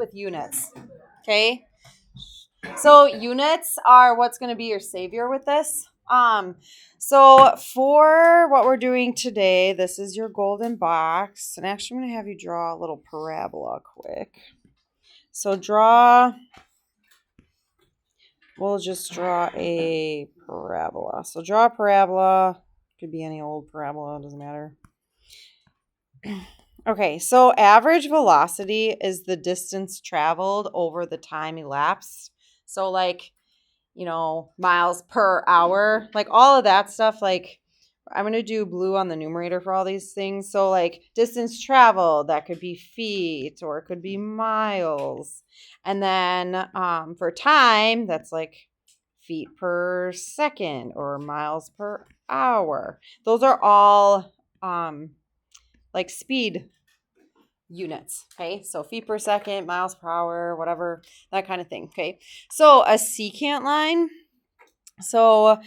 with units. Okay. So units are what's going to be your savior with this. So for what we're doing today, this is your golden box. And actually I'm going to have you draw a little parabola quick. So we'll just draw a parabola. So draw a parabola. Could be any old parabola, doesn't matter. Okay, so average velocity is the distance traveled over the time elapsed. So miles per hour, like all of that stuff, like I'm going to do blue on the numerator for all these things. So like distance traveled, that could be feet or it could be miles. And then for time, that's like feet per second or miles per hour. Those are all like speed units. Okay. So feet per second, miles per hour, whatever, that kind of thing. Okay. So a secant line. So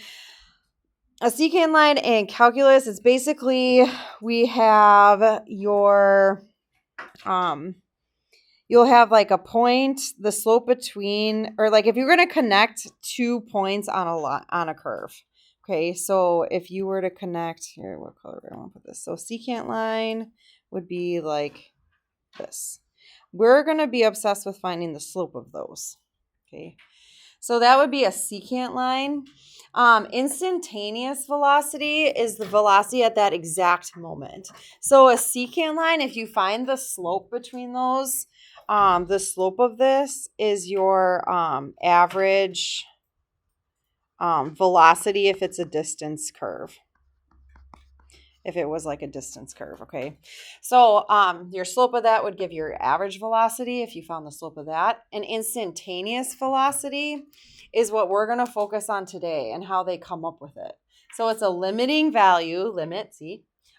a secant line in calculus is basically we have your you'll have like a point, the slope between, or like if you're going to connect 2 points on a curve. Okay, so if you were to connect here, what color do I want to put this? So secant line would be like this. We're going to be obsessed with finding the slope of those. Okay, so that would be a secant line. Instantaneous velocity is the velocity at that exact moment. So a secant line, if you find the slope between those, the slope of this is your average velocity if it's a distance curve. If it was like a distance curve, okay? So your slope of that would give your average velocity if you found the slope of that. And instantaneous velocity is what we're going to focus on today and how they come up with it. So it's a limiting value,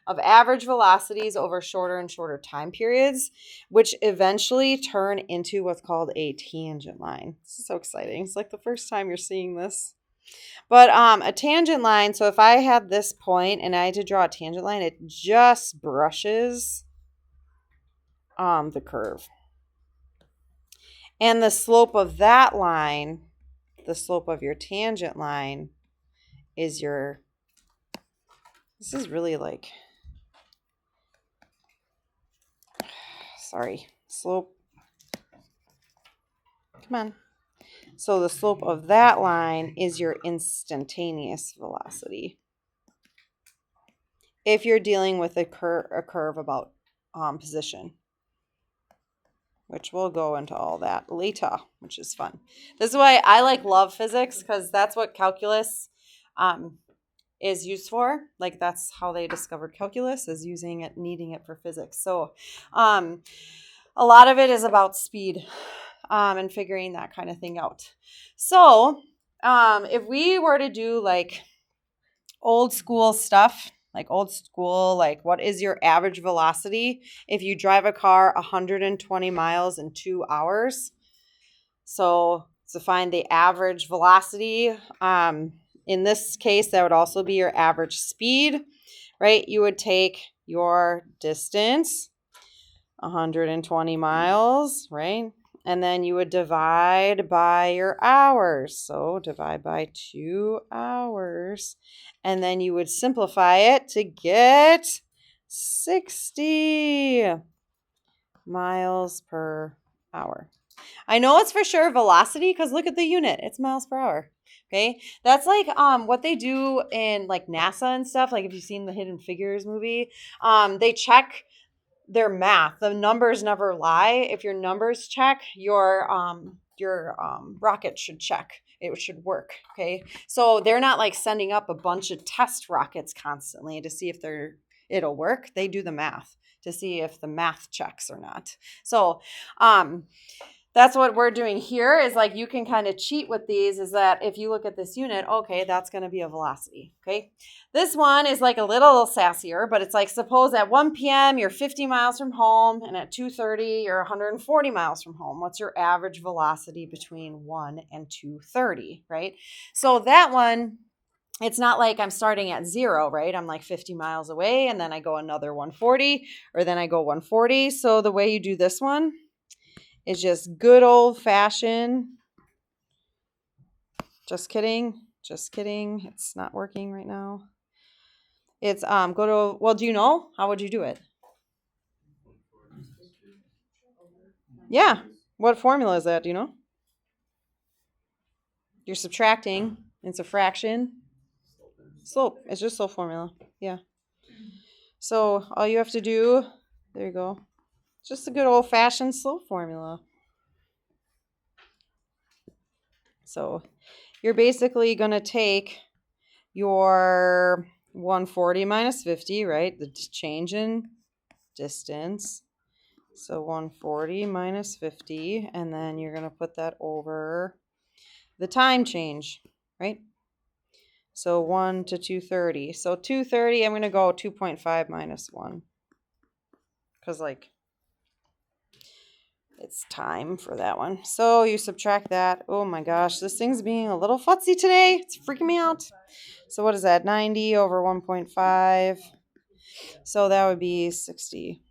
of average velocities over shorter and shorter time periods, which eventually turn into what's called a tangent line. This is so exciting. It's like the first time you're seeing this. But a tangent line, so if I had this point and I had to draw a tangent line, it just brushes the curve. And the slope of that line, the slope of your tangent line is this is really like, slope. Come on. So the slope of that line is your instantaneous velocity. If you're dealing with a curve about position, which we'll go into all that later, which is fun. This is why I love physics, because that's what calculus is used for. Like that's how they discovered calculus, is needing it for physics. So a lot of it is about speed. And figuring that kind of thing out. So if we were to do like old school stuff, like what is your average velocity if you drive a car 120 miles in 2 hours? So to find the average velocity, in this case, that would also be your average speed, right? You would take your distance, 120 miles, right? And then you would divide by your hours. So divide by 2 hours. And then you would simplify it to get 60 miles per hour. I know it's for sure velocity because look at the unit. It's miles per hour. Okay. That's like what they do in like NASA and stuff. Like if you've seen the Hidden Figures movie, they check their math. The numbers never lie. If your numbers check, your rocket should check. It should work. Okay. So they're not like sending up a bunch of test rockets constantly to see if it'll work. They do the math to see if the math checks or not. So that's what we're doing here, is like you can kind of cheat with these, is that if you look at this unit, okay, that's going to be a velocity. Okay. This one is like a little sassier, but it's like, suppose at 1 p.m. you're 50 miles from home and at 2:30 you're 140 miles from home. What's your average velocity between 1 and 2:30, right? So that one, it's not like I'm starting at 0, right? I'm like 50 miles away and then I go another 140, or then I go 140. So the way you do this one is just good old fashioned. Just kidding. Just kidding. It's not working right now. It's go to, well, do you know? How would you do it? Yeah. What formula is that? Do you know? You're subtracting. It's a fraction. Slope. It's just slope formula. Yeah. So all you have to do, there you go. Just a good old fashioned slope formula. So you're basically going to take your 140 minus 50, right? The change in distance. So 140 minus 50, and then you're going to put that over the time change, right? So 1 to 230. So 230, I'm going to go 2.5 minus 1. Because, like, it's time for that one. So you subtract that. Oh my gosh, this thing's being a little futzy today. It's freaking me out. So what is that? 90 over 1.5. So that would be 60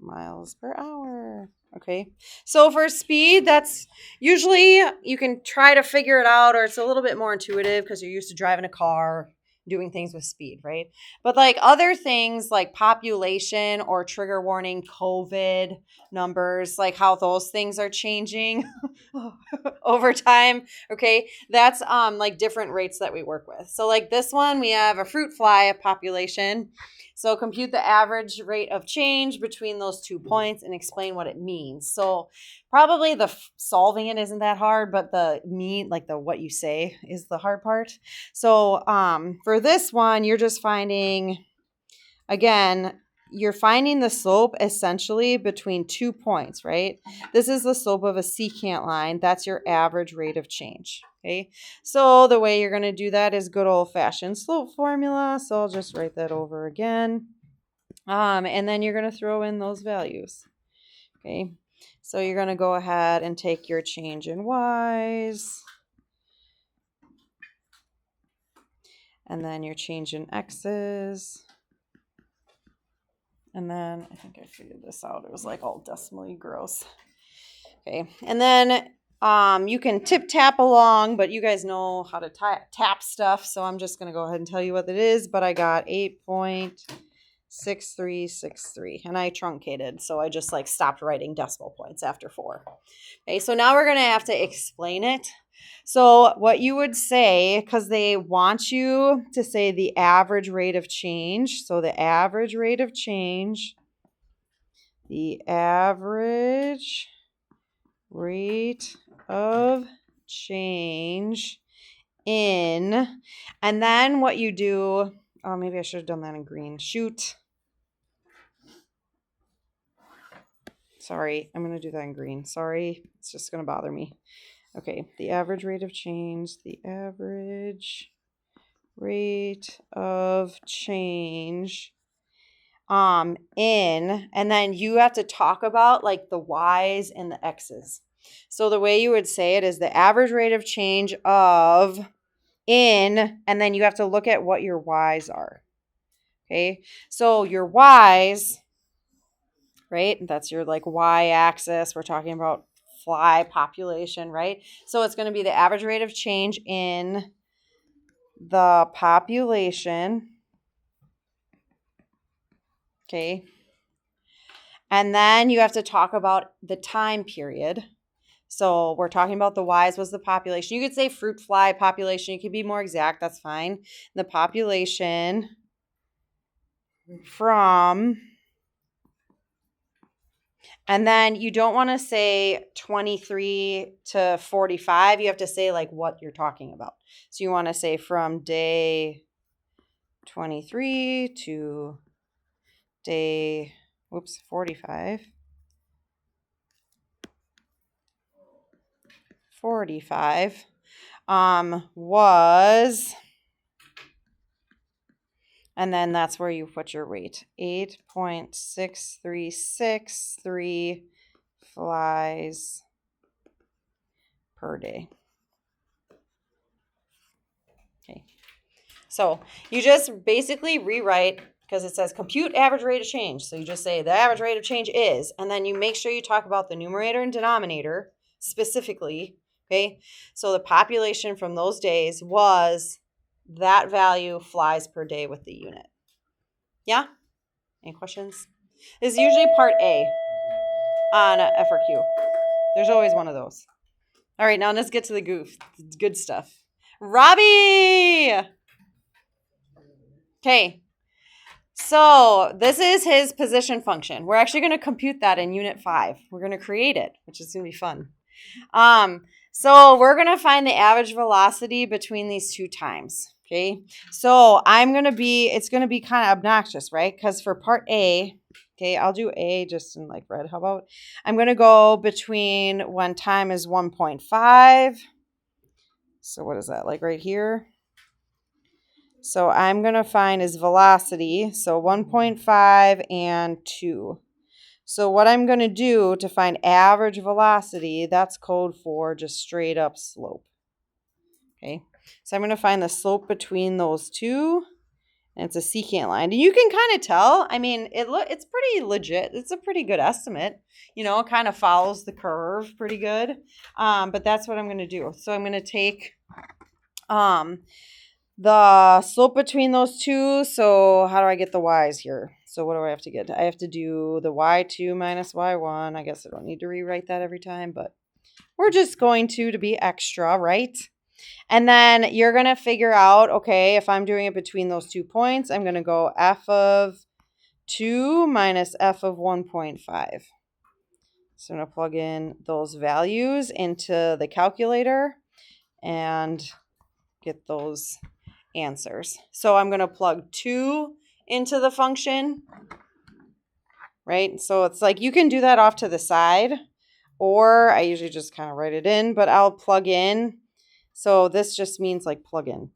miles per hour. Okay. So for speed, that's usually you can try to figure it out, or it's a little bit more intuitive because you're used to driving a car, doing things with speed, right? But like other things like population or trigger warning, COVID numbers, like how those things are changing over time. Okay. That's like different rates that we work with. So like this one, we have a fruit fly population. So compute the average rate of change between those 2 points and explain what it means. So probably the solving it isn't that hard, but the like the what you say is the hard part. So for this one, you're just finding, again, you're finding the slope essentially between 2 points, right? This is the slope of a secant line. That's your average rate of change. Okay, so the way you're going to do that is good old-fashioned slope formula. So I'll just write that over again. And then you're going to throw in those values. Okay, so you're going to go ahead and take your change in y's. And then your change in x's. And then I think I figured this out. It was like all decimally gross. Okay, and then you can tap along, but you guys know how to tap stuff, so I'm just going to go ahead and tell you what it is. But I got 8.6363, and I truncated, so I just like stopped writing decimal points after 4. Okay, so now we're going to have to explain it. So what you would say, because they want you to say the average rate of change. So the average rate of change, the average rate of change in, and then what you do, oh, maybe I should have done that in green. Shoot. Sorry, I'm going to do that in green. Sorry, it's just going to bother me. Okay, the average rate of change, the average rate of change in, and then you have to talk about like the y's and the x's. So the way you would say it is the average rate of change of in, and then you have to look at what your y's are. Okay, so your y's, right? That's your like y-axis. We're talking about fly population, right? So it's going to be the average rate of change in the population. Okay. And then you have to talk about the time period. So we're talking about the y's was the population. You could say fruit fly population. You could be more exact. That's fine. The population from, and then you don't want to say 23 to 45. You have to say like what you're talking about. So you want to say from day 23 to day, 45. 45 was, and then that's where you put your rate, 8.6363 flies per day. Okay, so you just basically rewrite because it says compute average rate of change. So you just say the average rate of change is, and then you make sure you talk about the numerator and denominator specifically. Okay. So the population from those days was that value flies per day with the unit. Yeah? Any questions? This is usually part A on FRQ. There's always one of those. All right, now let's get to the good stuff. Robbie! Okay, so this is his position function. We're actually going to compute that in Unit 5. We're going to create it, which is going to be fun. So we're going to find the average velocity between these two times. Okay, so it's going to be kind of obnoxious, right? Because for part A, okay, I'll do A just in like red. How about I'm going to go between when time is 1.5. So what is that, like right here? So I'm going to find his velocity. So 1.5 and 2. So what I'm going to do to find average velocity, that's code for just straight up slope. Okay, so I'm going to find the slope between those two, and it's a secant line. And you can kind of tell, I mean, it's pretty legit. It's a pretty good estimate. You know, it kind of follows the curve pretty good. But that's what I'm going to do. So I'm going to take the slope between those two. So how do I get the y's here? So what do I have to get? I have to do the y2 minus y1. I guess I don't need to rewrite that every time, but we're just going to be extra, right? And then you're going to figure out, okay, if I'm doing it between those 2 points, I'm going to go f of 2 minus f of 1.5. So I'm going to plug in those values into the calculator and get those answers. So I'm going to plug 2 into the function, right? So it's like you can do that off to the side, or I usually just kind of write it in, but I'll plug in. So this just means like plug in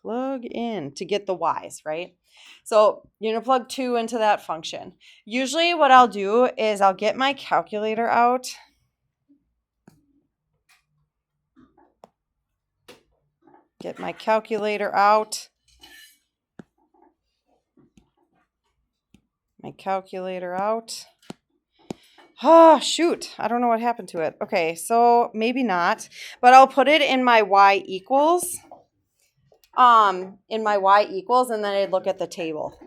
to get the y's, right? So you're going to plug 2 into that function. Usually what I'll do is I'll get my calculator out. Get my calculator out. Oh, shoot. I don't know what happened to it. Okay, so maybe not. But I'll put it in my y equals. And then I'd look at the table.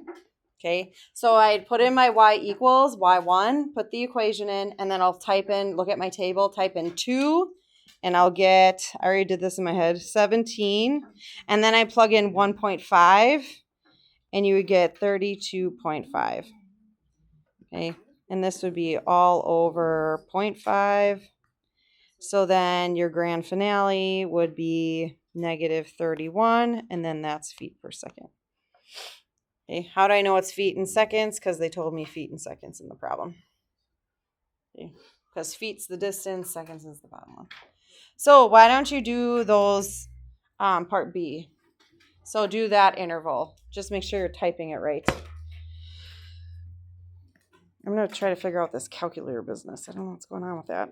Okay, so I'd put in my y equals y1, put the equation in, and then I'll look at my table, type in 2, and I'll get, I already did this in my head, 17. And then I plug in 1.5, and you would get 32.5. Okay, and this would be all over 0.5. So then your grand finale would be negative 31, and then that's feet per second. Okay, how do I know it's feet in seconds? Because they told me feet in seconds in the problem. Okay, because feet's the distance, seconds is the bottom one. So why don't you do those part B? So do that interval. Just make sure you're typing it right. I'm going to try to figure out this calculator business. I don't know what's going on with that.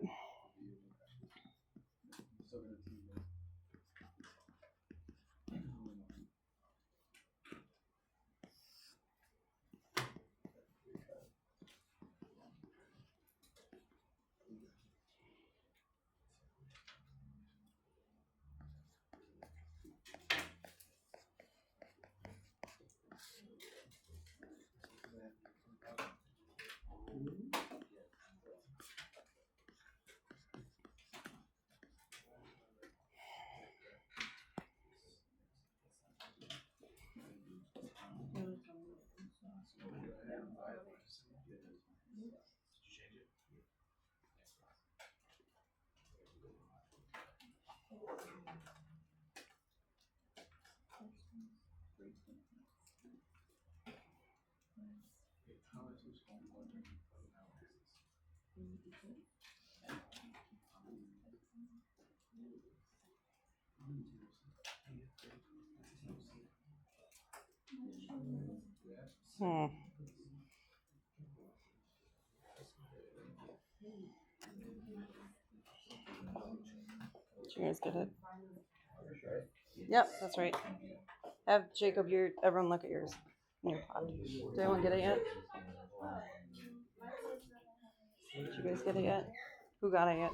Did you guys get it? Yep, that's right. Have Jacob, everyone look at yours. New pod. Did anyone get it yet? Did you guys get it yet? Who got it yet?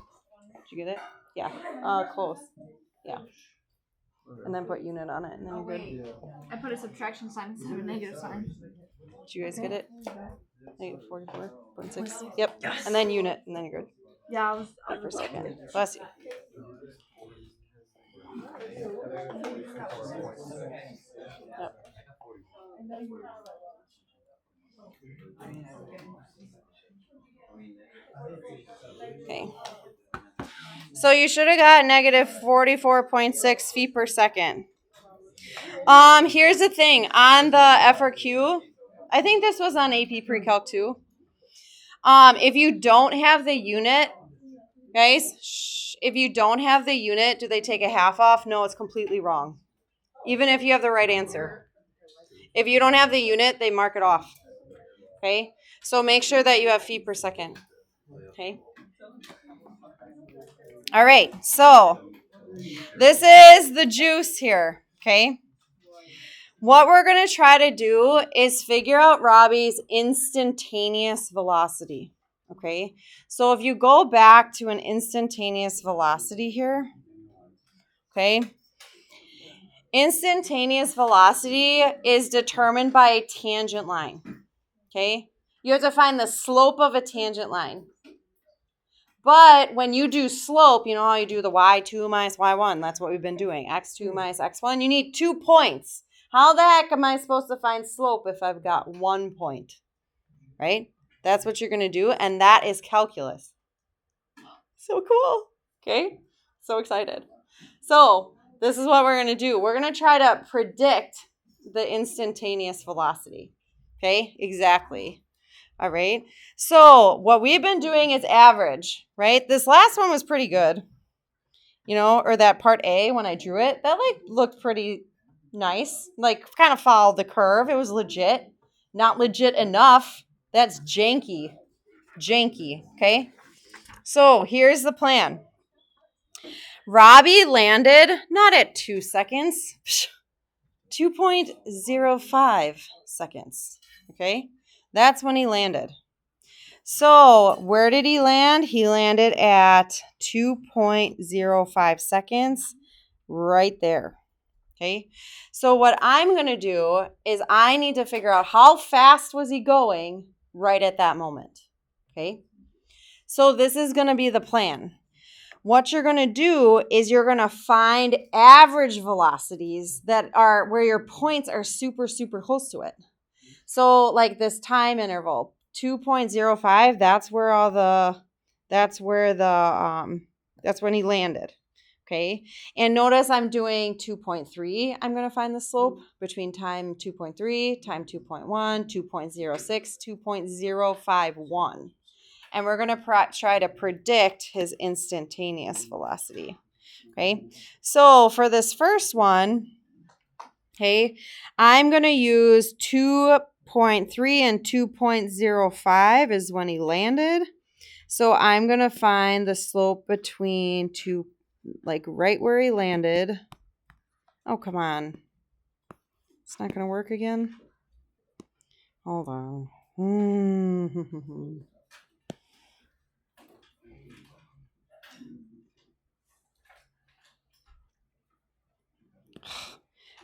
Did you get it? Yeah. Close. Yeah. And then put unit on it, and then you're good. I put a subtraction sign instead of a negative sign. Did you guys get it? Negative 44.6. Yep. Yes. And then unit, and then you're good. Yeah, I was for a second. Bless you. Yep. Okay. So you should have got negative 44.6 feet per second. Here's the thing. On the FRQ, I think this was on AP Pre-Calc too. If you don't have the unit, guys, if you don't have the unit, do they take a half off? No, it's completely wrong. Even if you have the right answer. If you don't have the unit, they mark it off. Okay? So make sure that you have feet per second. Okay? All right. So this is the juice here. Okay? What we're going to try to do is figure out Robbie's instantaneous velocity. Okay? So if you go back to an instantaneous velocity here, okay? Instantaneous velocity is determined by a tangent line. Okay? You have to find the slope of a tangent line. But when you do slope, you know how you do the y2 minus y1. That's what we've been doing. x2 minus x1. You need 2 points. How the heck am I supposed to find slope if I've got 1 point? Right? That's what you're going to do. And that is calculus. So cool. Okay? So excited. So this is what we're going to do. We're going to try to predict the instantaneous velocity. Okay? Exactly. All right. So what we've been doing is average, right? This last one was pretty good, you know, or that part A when I drew it, that like looked pretty nice, like kind of followed the curve. It was legit, not legit enough. That's janky, okay? So here's the plan. Robbie landed not at 2 seconds, 2.05 seconds, okay? That's when he landed. So where did he land? He landed at 2.05 seconds right there. Okay. So what I'm going to do is I need to figure out how fast was he going right at that moment. Okay. So this is going to be the plan. What you're going to do is you're going to find average velocities that are where your points are super, super close to it. So like this time interval, 2.05, that's when he landed. Okay. And notice I'm doing 2.3. I'm going to find the slope between time 2.3, time 2.1, 2.06, 2.051. And we're going to try to predict his instantaneous velocity. Okay. So for this first one, okay, I'm going to use 2.3 and 2.05 is when he landed. So I'm going to find the slope between two, like right where he landed. Oh, come on. It's not going to work again. Hold on.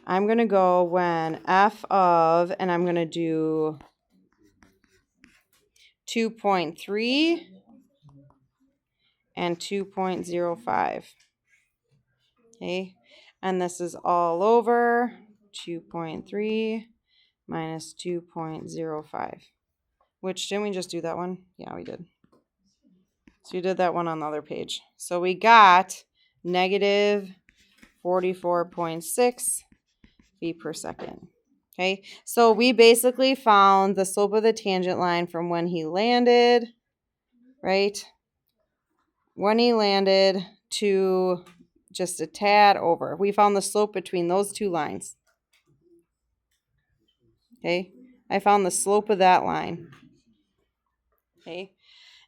I'm going to go when f of, and I'm going to do 2.3 and 2.05. Okay, and this is all over 2.3 minus 2.05. Which, didn't we just do that one? Yeah, we did. So we did that one on the other page. So we got negative 44.6 feet per second. Okay, so we basically found the slope of the tangent line from when he landed, right? When he landed to just a tad over. We found the slope between those two lines. Okay, I found the slope of that line. Okay,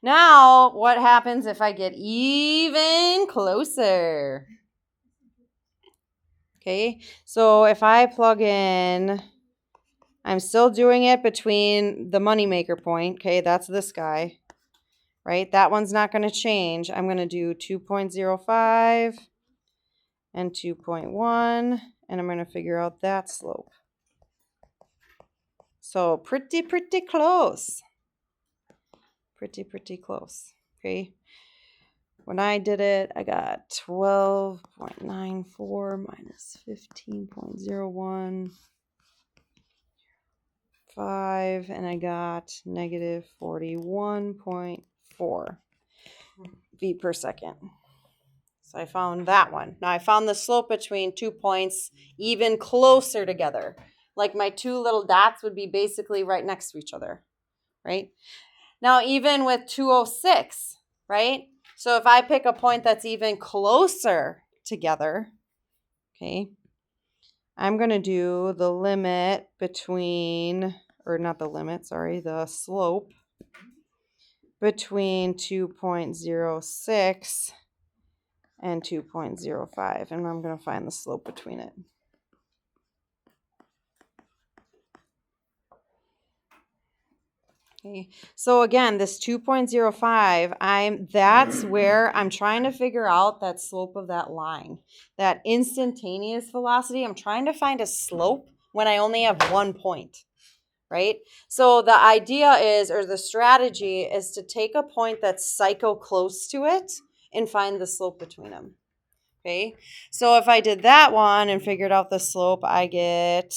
now what happens if I get even closer? Okay, so if I plug in I'm still doing it between the moneymaker point. Okay, that's this guy, right? That one's not going to change. I'm going to do 2.05 and 2.1, and I'm going to figure out that slope. So pretty close. Pretty close. Okay. When I did it, I got 12.94 minus 15.015, and I got negative 41.4 feet per second. So I found that one. Now I found the slope between 2 points even closer together. Like my two little dots would be basically right next to each other, right? Now even with 206, right? So if I pick a point that's even closer together, okay, I'm going to do the limit between, or not the limit, sorry, the slope between 2.06 and 2.05, and I'm going to find the slope between it. Okay. So again, this 2.05, that's where I'm trying to figure out that slope of that line. That instantaneous velocity, I'm trying to find a slope when I only have 1 point, right? So the idea is, or the strategy is to take a point that's psycho close to it and find the slope between them. Okay. So if I did that one and figured out the slope, I get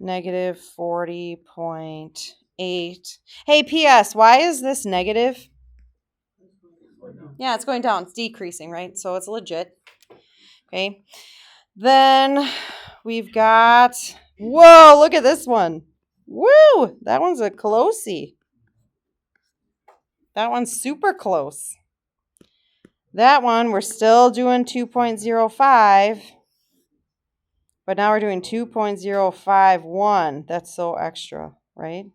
negative 40.8. Hey, P.S., why is this negative? Yeah, it's going down. It's decreasing, right? So it's legit. Okay. Then we've got, whoa, look at this one. Woo! That one's a closey. That one's super close. That one, we're still doing 2.05. But now we're doing 2.051. That's so extra, right?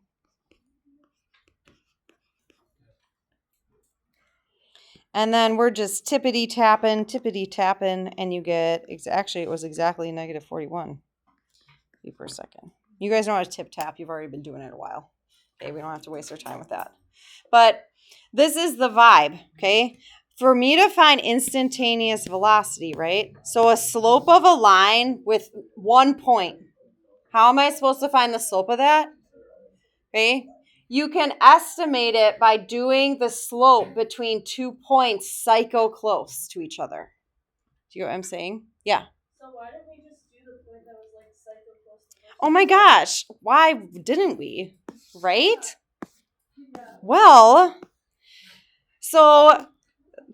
And then we're just tippity tapping, and you get, actually it was exactly negative 41 feet per second. You guys know how to tip tap. You've already been doing it a while. Okay, we don't have to waste our time with that. But this is the vibe, okay? For me to find instantaneous velocity, right? So a slope of a line with 1 point. How am I supposed to find the slope of that? Okay? You can estimate it by doing the slope between 2 points psycho close to each other. Do you get what I'm saying? Yeah. So why didn't we just do the point that was like psycho close to the Oh my gosh. Why didn't we? Right? Yeah. Well, so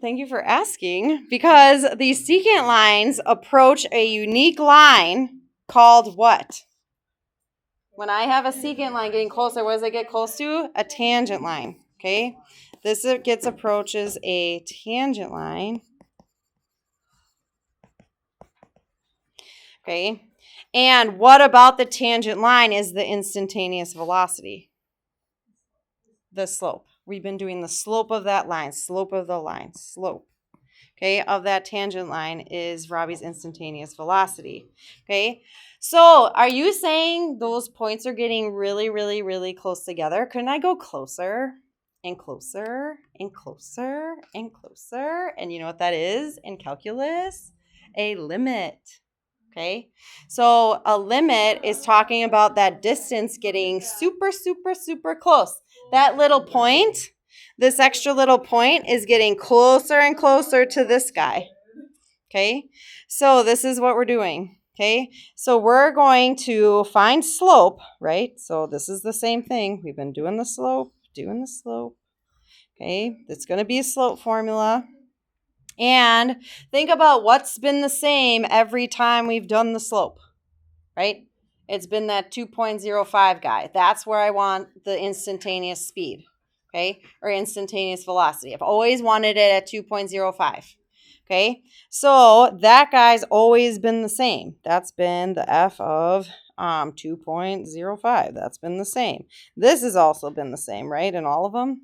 thank you for asking, because these secant lines approach a unique line called what? When I have a secant line getting closer, what does it get close to? A tangent line, okay? This approaches a tangent line, okay? And what about the tangent line is the instantaneous velocity? The slope. We've been doing the slope of that line, slope of the line, slope. Okay, of that tangent line is Robbie's instantaneous velocity. Okay, so are you saying those points are getting really, really, really close together? Couldn't I go closer and closer and closer and closer? And you know what that is in calculus? A limit. Okay, so a limit is talking about that distance getting super, super, super close. That little point, this extra little point is getting closer and closer to this guy. Okay, so this is what we're doing. Okay, so we're going to find slope, right? So this is the same thing. We've been doing the slope. Okay, it's going to be a slope formula. And think about what's been the same every time we've done the slope, right? It's been that 2.05 guy. That's where I want the instantaneous speed, okay? Or instantaneous velocity. I've always wanted it at 2.05, okay? So that guy's always been the same. That's been the F of 2.05. That's been the same. This has also been the same, right? In all of them?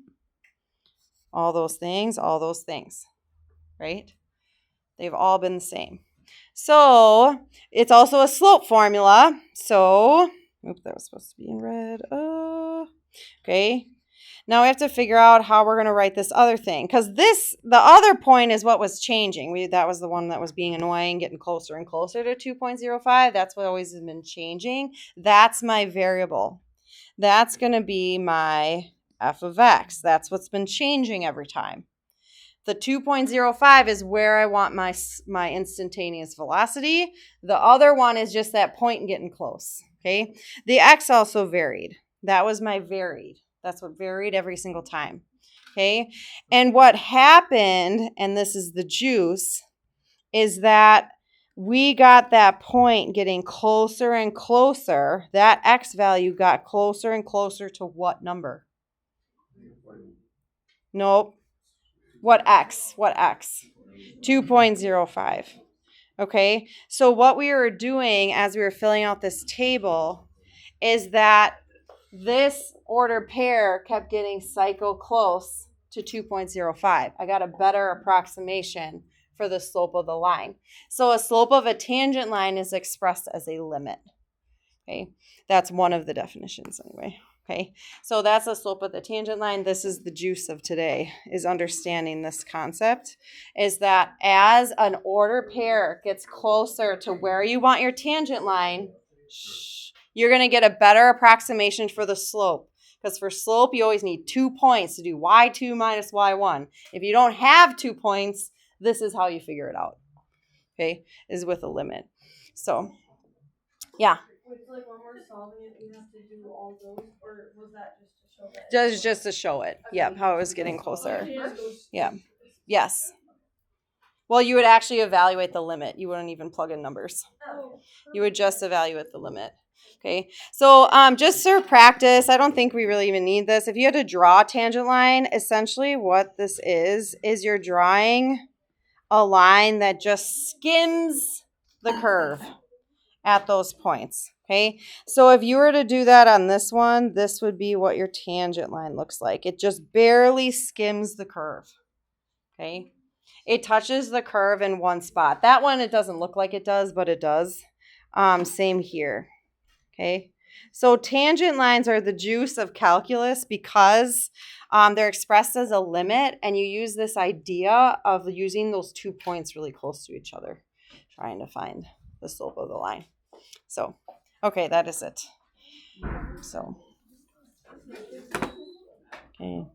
All those things, right? They've all been the same. So it's also a slope formula. So Oop, that was supposed to be in red. Okay. Now we have to figure out how we're going to write this other thing. Because the other point is what was changing. That was the one that was being annoying, getting closer and closer to 2.05. That's what always has been changing. That's my variable. That's going to be my f of x. That's what's been changing every time. The 2.05 is where I want my instantaneous velocity. The other one is just that point and getting close. Okay. The x also varied. That was my varied. That's what varied every single time. Okay. And what happened, and this is the juice, is that we got that point getting closer and closer. That x value got closer and closer to what number? Nope. What x? 2.05. Okay. So what we were doing as we were filling out this table is that this ordered pair kept getting cycle close to 2.05. I got a better approximation for the slope of the line. So a slope of a tangent line is expressed as a limit. Okay. That's one of the definitions anyway. Okay. So that's the slope of the tangent line. This is the juice of today, is understanding this concept, is that as an ordered pair gets closer to where you want your tangent line, you're going to get a better approximation for the slope. Because for slope, you always need 2 points to do y2 minus y1. If you don't have 2 points, this is how you figure it out. Okay, is with a limit. So, yeah. Like when we're solving it, we have to do all those, or was that just to show that? Just to show it. Yep, how it was getting closer. Yeah. Yes. Well, you would actually evaluate the limit. You wouldn't even plug in numbers. You would just evaluate the limit. Okay. So just for practice, I don't think we really even need this. If you had to draw a tangent line, essentially what this is you're drawing a line that just skims the curve at those points. Okay. So if you were to do that on this one, this would be what your tangent line looks like. It just barely skims the curve. Okay. It touches the curve in one spot. That one, it doesn't look like it does, but it does. Same here. Okay. So tangent lines are the juice of calculus because they're expressed as a limit, and you use this idea of using those 2 points really close to each other, trying to find the slope of the line. So, okay, that is it. So, okay.